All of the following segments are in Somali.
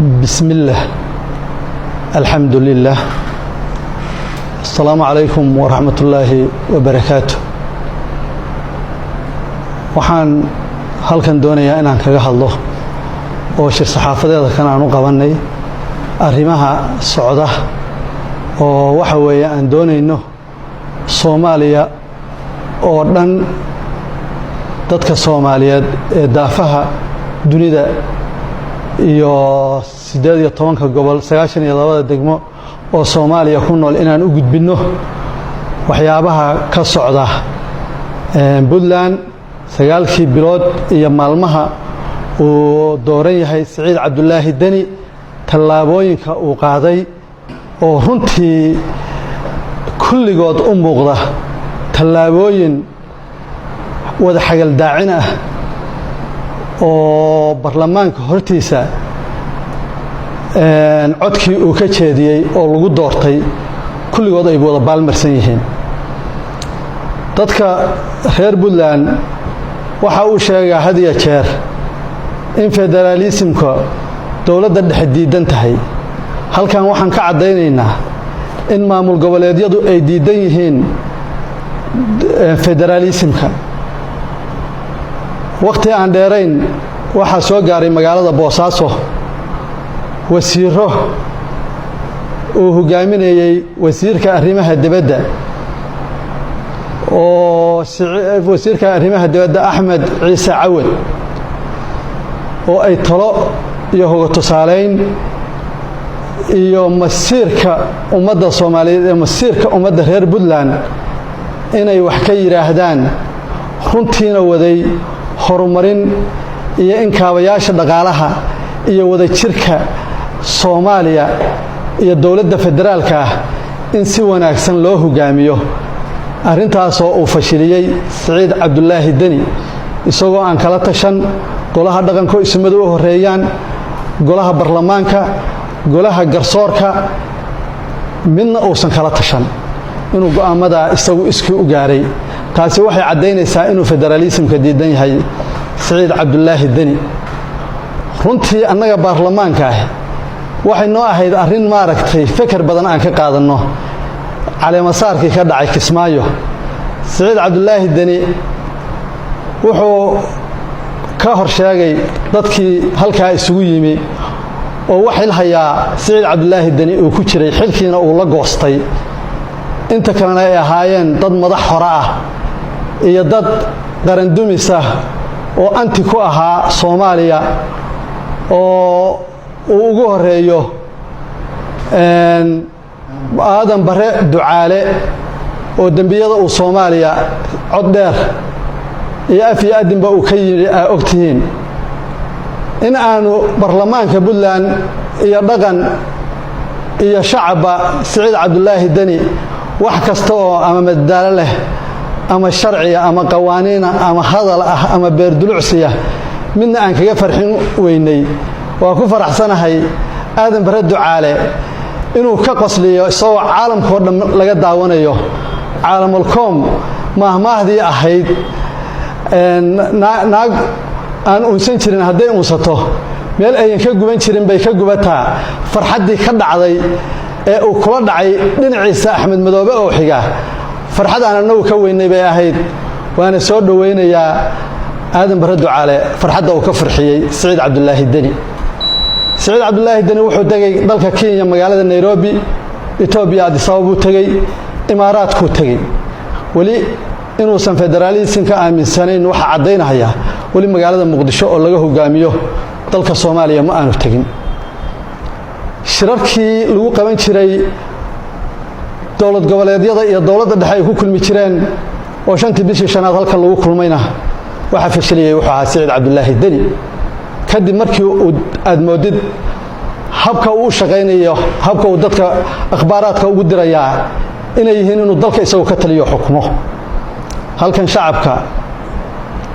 بسم الله الحمد لله السلام عليكم ورحمة الله وبركاته waxaan halkan doonayaa inaan kaga hadlo oo shir saxaafadeeda kan aan u qabanay arrimaha socda oo waxa weeye aan doonayno Soomaaliya oo dhan dadka Soomaaliyeed ee daafaha dunida iyo 18 gobol 92 degmo oo Soomaaliya ku nool inaan u gudbino waxyaabaha ka socda Puntland sagaalkii bilood iyo maalmaha uu dooran yahay Saciid Cabdullaahi Dani tallaabooyinka uu qaaday oo runtii kulligood u muuqda tallaabooyin wada xagal daacin ah oo baarlamaanka hortiisa codkii uu ka jeediyay oo lagu doortay kulligood ay wada baalmarsan yihiin dadka reer Puntland waxa uu sheegaa had iyo jeer in federalismka dawladda dhexe diidan tahay halkan waxaan ka cadeynaynaa in maamul goboleedyadu ay diidan yihiin federalismka waqti aan dheerayn waxa soo gaaray magaalada Boosaaso wasiiro oo hogaaminayay wasiirka arrimaha dibadda oo wasiirka arrimaha dibadda Axmed Ciise Cawad oo ay talo iyo hoga tusaaleyn iyo masiirka ummadda Soomaaliyeed ee masiirka ummadda reer Puntland inay wax ka yiraahdaan runtiina waday horumarin iyo in kaabayaasha dhaqaalaha iyo wada jirka Soomaaliya iyo dawladda federaalka ah in si wanaagsan loo hogaamiyo arrintaas oo uu fashiliyay Saciid Cabdullaahi Dani isagoo aan kala tashan golaha dhaqanka ismadu u horeeyaan golaha baarlamaanka golaha garsoorka midna uusan kala tashan inuu go'aamada isagu iskii u gaaray taasi waxay cadeynaysaa inuu federalismka diidan yahay Saciid Cabdullaahi Dani runtii annaga baarlamaanka ah waxay noo ahayd arrin maaragtay fikir badan aan ka qaadano caleemasaarkii ka dhacay Kismaayo Saciid Cabdullaahi Dani wuxuu ka hor sheegay dadkii halkaa isugu yimi oo waxa la hayaa Saciid Cabdullaahi Dani uu ku jiray xilkiina uu la goostay inta kalena ay ahaayeen dad madax hore ah iyo dad qaran dumis ah oo anti ku ahaa Soomaaliya oo uu ugu horeeyo aadan bare ducaale oo dambiyada uu Soomaaliya cod dheer iyo afiya adinba uu ka yiri ogtihiin in aanu baarlamaanka Puntland iyo dhaqan iyo shacabba Saciid Cabdullaahi Dani wax kasta oo ama madadaalo leh ama sharciya ama qawaaniina ama hadal ah ama beerdulucsiya midna aan kaga farxin weynay waa ku faraxsanahay aadan bare ducaale inuu ka qosliyo soo caalamka oo dhan laga daawanayo caalamul koom mahmaahdii ahayd naag aan unsan jirin haday unsato meel ay ka guban jirin bay ka gubataa farxadii ka dhacday ee uu kula dhacay dhinaciisa Axmed Madoobe oo xiga farxad aan anagu ka weynay bay ahayd waana soo dhaweynayaa aadan bare ducaale farxadda uu ka farxiyay Saciid Cabdullaahi Dani Saciid Cabdullaahi Dani wuxuu tagay dalka Kenya magaalada Nairobi Ethiopia Addis Ababa tagay Imaaraadku tagay wali inuu san federalismka aaminsanayn waxa cadeynaya wali magaalada Muqdisho oo laga hogaamiyo dalka Soomaaliya ma aanu tagin shirarkii lagu qaban jiray dawlad goboleedyada iyo dawladda dhexe ay ku kulmi jireen oo shantii bishii shanaad halka lagu kulmayna waxa fashiliyay wuxuu ahaa Saciid Cabdullaahi Dani kadib markii uu admoodid habka uu shaqeynayo habka uu dadka akhbaaraadka ugu diraya inay yihiin inuu dalka isagu ka taliyo xukumo halkan shacabka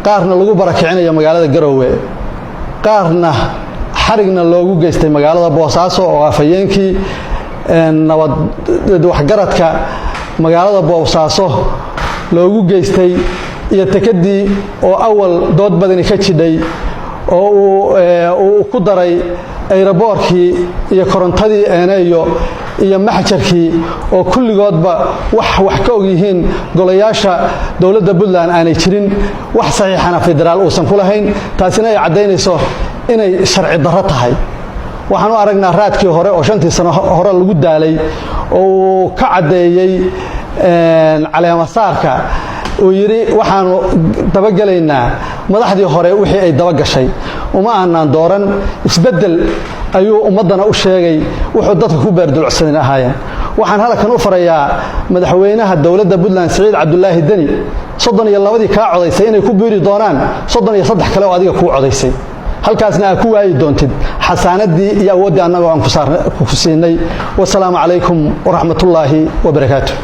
qaarna lagu barakicinayo magaalada Garowe qaarna xarigna loogu geystay magaalada Boosaaso oo afayeenkii nabad waxgaradka magaalada Boosaaso loogu geystay iyo takadii oo awal dood badani ka jidhay oo uu ku daray aeroboorkii iyo korontadii iyo maxjarkii oo kulligoodba wax ka og yihiin golayaasha dowladda Puntland aanay jirin wax saxiixana federaal uusan ku lahayn taasina ay cadeynayso inay sharci darro tahay waxaan u aragnaa raadkii hore oo 5 sano hore lagu daalay oo ka cadeeyay caleemasaarka oo yiri waxaanu dabagalaynaa madaxdii hore wixii ay daba gashay uma aanan dooran isbedel ayuu ummadana u sheegay wuxuu dadka ku beerdulcsan ahaayeen waxaan halkan u farayaa madaxweynaha dawladda Puntland Saciid Cabdullaahi Dani 32 ka codaysay inay ku biiri doonaan 33 kale oo adiga ku codaysay halkaasna aad ku waayi doontid xasaanadii iyo awoodii annaga aan ku siinay wassalaamu calaykum wa rahmatullaahi wa barakaatuh